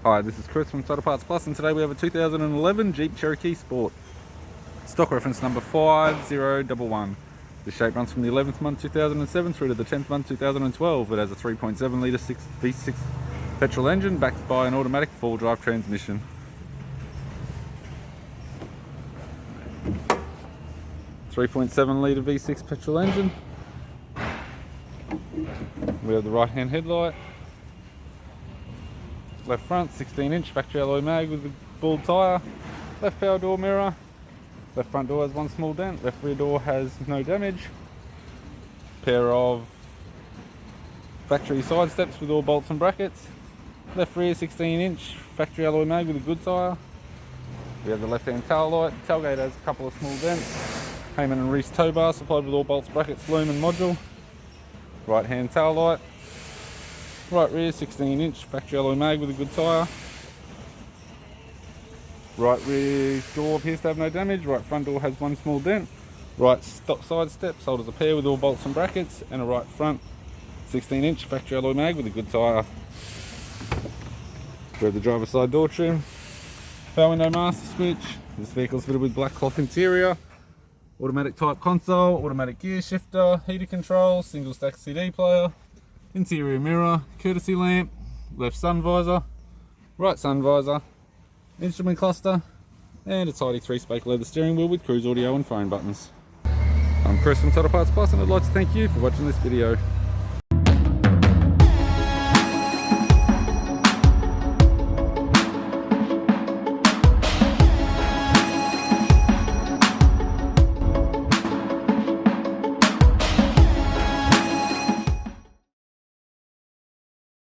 Hi, this is Chris from Total Parts Plus, and today we have a 2011 Jeep Cherokee Sport. Stock reference number 5011. The shape runs from the 11th month 2007 through to the 10th month 2012. It has a 3.7 litre V6 petrol engine backed by an automatic 4-drive transmission. .7 litre V6 petrol engine. We have the right hand headlight. Left front 16-inch factory alloy mag with the bald tyre. Left power door mirror. Left front door has one small dent. Left rear door has no damage. Pair of factory side steps with all bolts and brackets. Left rear 16-inch factory alloy mag with a good tyre. We have the left hand tail light. Tailgate has a couple of small dents. Hayman and Reese towbar supplied with all bolts, brackets, loom and module. Right hand tail light. Right rear 16-inch factory alloy mag with a good tyre. Right rear door appears to have no damage. Right front door has one small dent. Right side steps sold as a pair with all bolts and brackets, and a right front 16-inch factory alloy mag with a good tyre. We have the driver's side door trim. Power window master switch. This vehicle is fitted with black cloth interior. Automatic type console, automatic gear shifter, heater control, single stack CD player, interior mirror, courtesy lamp, left sun visor, right sun visor, instrument cluster, and a tidy 3-spoke leather steering wheel with cruise audio and phone buttons. I'm Chris from Total Parts Plus, and I'd like to thank you for watching this video.